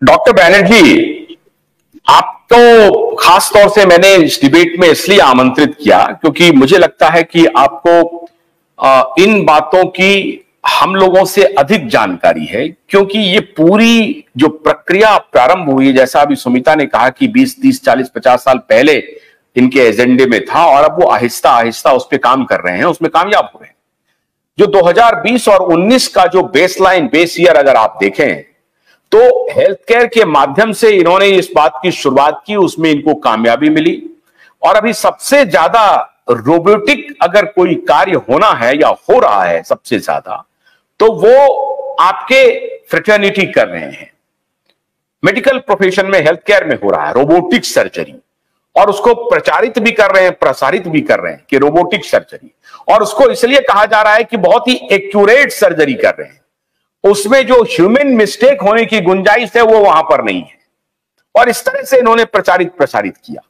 Doctor Banerjee, आप तो खास तौर से मैंने इस डिबेट में इसलिए आमंत्रित किया क्योंकि मुझे लगता है कि आपको इन बातों की हम लोगों से अधिक जानकारी है, क्योंकि ये पूरी जो प्रक्रिया प्रारंभ हुई है, जैसा अभी सुमिता ने कहा कि 20, 30, 40, 50 साल पहले इनके एजेंडे में था और अब वो आहिस्ता आहिस्ता उस पर काम कर रहे हैं, उसमें कामयाब हो रहे हैं। जो 2020 और 19 का जो बेस ईयर अगर आप देखें तो हेल्थ केयर के माध्यम से इन्होंने इस बात की शुरुआत की, उसमें इनको कामयाबी मिली। और अभी सबसे ज्यादा रोबोटिक अगर कोई कार्य होना है या हो रहा है सबसे ज्यादा, तो वो आपके फ्रेटर्निटी कर रहे हैं, मेडिकल प्रोफेशन में, हेल्थ केयर में हो रहा है रोबोटिक सर्जरी। और उसको प्रचारित भी कर रहे हैं, प्रसारित भी कर रहे हैं कि रोबोटिक सर्जरी, और उसको इसलिए कहा जा रहा है कि बहुत ही एक्यूरेट सर्जरी कर रहे हैं, उसमें जो ह्यूमन मिस्टेक होने की गुंजाइश है वो वहां पर नहीं है। और इस तरह से इन्होंने प्रचारित प्रसारित किया।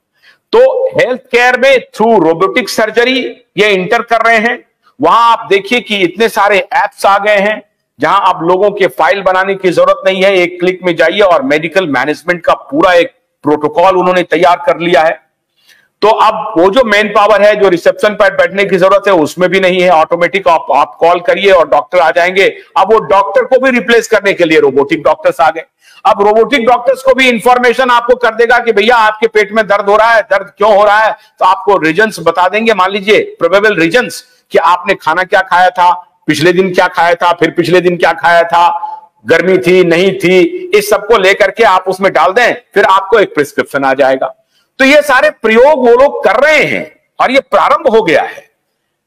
तो हेल्थ केयर में थ्रू रोबोटिक सर्जरी ये इंटर कर रहे हैं। वहां आप देखिए कि इतने सारे एप्स आ गए हैं जहां आप लोगों के फाइल बनाने की जरूरत नहीं है, एक क्लिक में जाइए और मेडिकल मैनेजमेंट का पूरा एक प्रोटोकॉल उन्होंने तैयार कर लिया है। तो अब वो जो मेन पावर है, जो रिसेप्शन पर बैठने की जरूरत है, उसमें भी नहीं है, ऑटोमेटिक आप कॉल करिए और डॉक्टर आ जाएंगे। अब वो डॉक्टर को भी रिप्लेस करने के लिए रोबोटिक डॉक्टर्स आ गए। अब रोबोटिक डॉक्टर्स को भी इंफॉर्मेशन आपको कर देगा कि भैया आपके पेट में दर्द हो रहा है, दर्द क्यों हो रहा है, तो आपको रीजंस बता देंगे, मान लीजिए प्रोबेबल रीजंस, कि आपने खाना क्या खाया था, पिछले दिन क्या खाया था, फिर पिछले दिन क्या खाया था, गर्मी थी नहीं थी, इस सबको लेकर के आप उसमें डाल दें, फिर आपको एक प्रिस्क्रिप्शन आ जाएगा। तो ये सारे प्रयोग वो लोग कर रहे हैं और ये प्रारंभ हो गया है।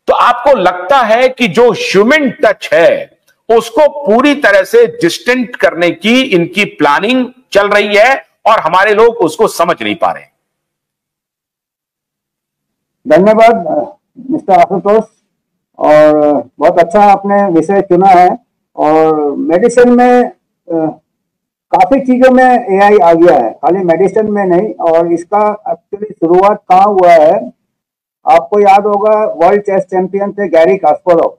तो आपको लगता है कि जो ह्यूमन टच है उसको पूरी तरह से डिस्टेंट करने की इनकी प्लानिंग चल रही है और हमारे लोग उसको समझ नहीं पा रहे हैं। धन्यवाद मिस्टर आशुतोष, और बहुत अच्छा आपने विषय चुना है। और मेडिसिन में काफी चीजों में एआई आ गया है, खाली मेडिसिन में नहीं। और इसका एक्चुअली शुरुआत कहाँ हुआ है, आपको याद होगा वर्ल्ड चेस चैंपियन थे गैरी कास्परोव,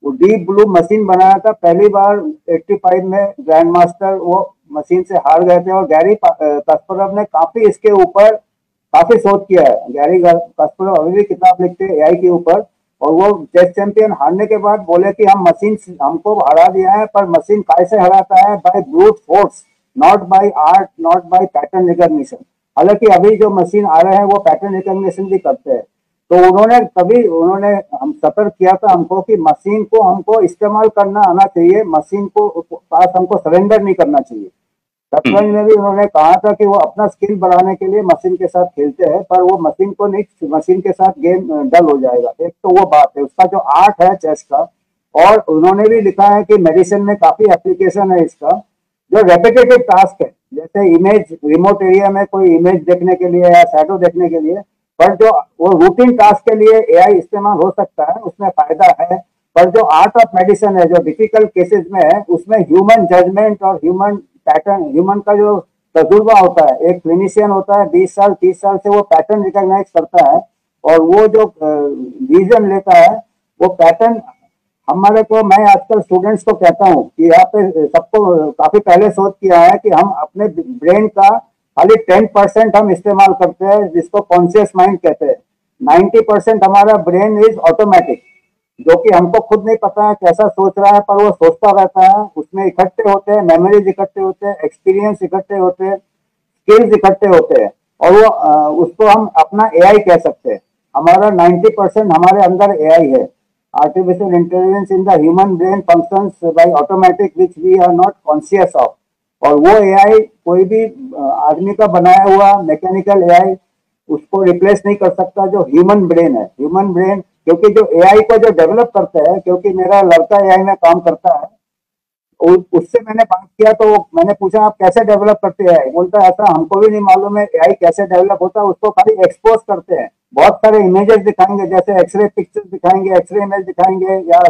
वो डीप ब्लू मशीन बनाया था पहली बार 85 में, ग्रैंड मास्टर वो मशीन से हार गए थे। और गैरी कास्परोव ने काफी इसके ऊपर काफी शोध किया है। गैरी कास्परोव अभी भी किताब लिखते हैं एआई के ऊपर, और वो चेस चैंपियन हारने के बाद बोले कि हम मशीन हमको हरा दिया है, पर मशीन कैसे हराता है, by brute force, not by art, not by pattern recognition. हालांकि अभी जो मशीन आ रहे हैं वो पैटर्न रिकॉग्निशन भी करते हैं। तो उन्होंने हम सतर्क किया था हमको कि मशीन को हमको इस्तेमाल करना आना चाहिए, मशीन को पास हमको सरेंडर नहीं करना चाहिए। शतरंज में भी उन्होंने कहा था कि वो अपना स्किल बढ़ाने के लिए मशीन के साथ खेलते हैं, पर वो मशीन को नहीं, मशीन के साथ गेम डल हो जाएगा। एक तो वो बात है, उसका जो आर्ट है चेस का। और उन्होंने भी लिखा है कि मेडिसिन में काफी एप्लीकेशन है इसका, जो रेपिटेटिव टास्क है, जैसे इमेज, रिमोट एरिया में कोई इमेज देखने के लिए या शैडो देखने के लिए, पर जो वो रूटीन टास्क के लिए एआई इस्तेमाल हो सकता है, उसमें फायदा है। पर जो आर्ट ऑफ मेडिसिन है, जो डिफिकल्ट केसेस में है, उसमें ह्यूमन जजमेंट और ह्यूमन पैटर्न, ह्यूमन का जो तजुर्बा होता है, एक क्लिनिशियन होता है 20 साल 30 साल से, वो पैटर्न रिकॉग्नाइज करता है और वो जो विजन लेता है, वो पैटर्न हमारे को, मैं आजकल स्टूडेंट्स को कहता हूँ कि यहाँ पे सबको काफी पहले शोध किया है कि हम अपने ब्रेन का खाली 10% हम इस्तेमाल करते हैं, जिसको कॉन्शियस माइंड कहते हैं। 90% हमारा ब्रेन इज ऑटोमेटिक, जो कि हमको खुद नहीं पता है कैसा सोच रहा है, पर वो सोचता रहता है। उसमें इकट्ठे होते हैं मेमोरीज, इकट्ठे होते हैं एक्सपीरियंस, इकट्ठे होते हैं स्किल्स, इकट्ठे होते हैं, और वो उसको हम अपना एआई कह सकते हैं। हमारा 90% हमारे अंदर एआई है। Artificial intelligence in the human brain functions by automatic which we are not conscious of. और वो एआई कोई भी आदमी का बनाया हुआ मैकेनिकल एआई उसको रिप्लेस नहीं कर सकता, जो ह्यूमन ब्रेन है। ह्यूमन ब्रेन, क्योंकि जो एआई को जो डेवलप करते हैं, क्योंकि मेरा लड़का एआई में काम करता है, उससे मैंने बात किया तो मैंने पूछा आप कैसे डेवलप करते हैं, बोलता है ऐसा हमको भी नहीं मालूम है एआई कैसे डेवलप होता है, उसको खाली एक्सपोज करते हैं, बहुत सारे इमेजेस दिखाएंगे, जैसे एक्सरे पिक्चर्स दिखाएंगे, एक्सरे इमेज दिखाएंगे या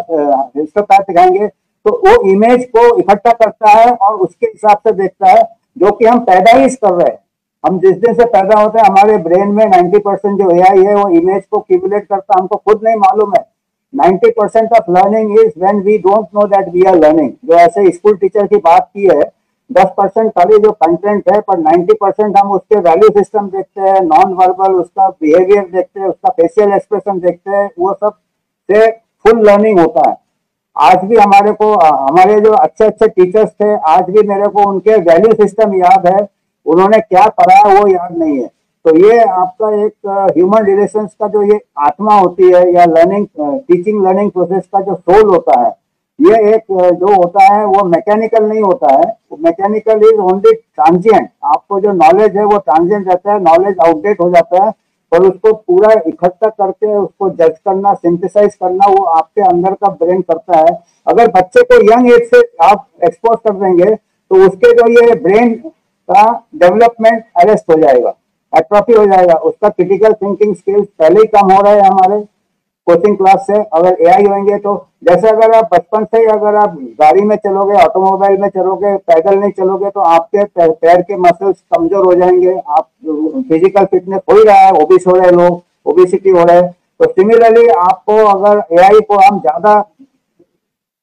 हिस्टोपैथ दिखाएंगे, तो वो इमेज को इकट्ठा करता है और उसके हिसाब से देखता है, जो कि हम पैदा ही कर रहे हैं। हम जिस दिन से पैदा होते हैं हमारे ब्रेन में 90% जो एआई है वो इमेज को क्यूमुलेट करता है, हमको खुद नहीं मालूम है। 90% of learning is when we don't know that we are learning. जो ऐसे स्कूल टीचर की बात की है, 10% खाली जो कंटेंट है, पर 90% हम उसके वैल्यू सिस्टम देखते हैं, नॉन वर्बल उसका बिहेवियर देखते हैं, उसका फेशियल एक्सप्रेशन देखते हैं, वो सब से फुल लर्निंग होता है। आज भी हमारे जो अच्छे अच्छे टीचर्स थे, आज भी मेरे को उनके वैल्यू सिस्टम याद है, उन्होंने क्या पढ़ाया वो याद नहीं है। तो ये आपका एक ह्यूमन रिलेशंस का जो ये आत्मा होती है, या लर्निंग टीचिंग लर्निंग प्रोसेस का जो सोल होता है, ये एक जो होता है वो मैकेनिकल नहीं होता है। Mechanical is only transient. आपको जो नॉलेज है वो ट्रांजिएंट रहता है, नॉलेज आउटडेट हो जाता है, पर उसको पूरा इकट्ठा करके उसको जज करना, सिंथेसाइज करना, वो आपके अंदर का ब्रेन करता है। अगर बच्चे को यंग एज से आप एक्सपोज कर देंगे तो उसके जो ये ब्रेन का डेवलपमेंट अरेस्ट हो जाएगा, एट्रोफी हो जाएगा, उसका क्रिटिकल थिंकिंग स्किल्स पहले ही कम हो रहे हैं हमारे कोचिंग क्लास से। अगर एआई होंगे तो जैसे अगर आप बचपन से ही अगर आप गाड़ी में चलोगे, ऑटोमोबाइल में चलोगे, पैदल नहीं चलोगे तो आपके पैर के मसल्स कमजोर हो जाएंगे, आप फिजिकल फिटनेस हो ही रहा है, ओबिस हो रहे लोग, ओबिसिटी हो रहे हैं। तो सिमिलरली आपको अगर एआई को हम ज्यादा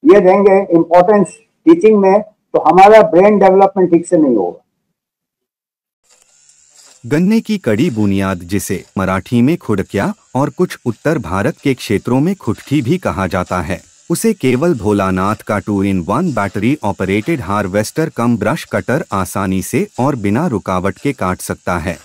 ये देंगे इंपॉर्टेंस टीचिंग में, तो हमारा ब्रेन डेवलपमेंट ठीक से नहीं होगा। गन्ने की कड़ी बुनियाद, जिसे मराठी में खुड़किया और कुछ उत्तर भारत के क्षेत्रों में खुटकी भी कहा जाता है, उसे केवल भोलानाथ का 2-in-1 बैटरी ऑपरेटेड हार्वेस्टर कम ब्रश कटर आसानी से और बिना रुकावट के काट सकता है।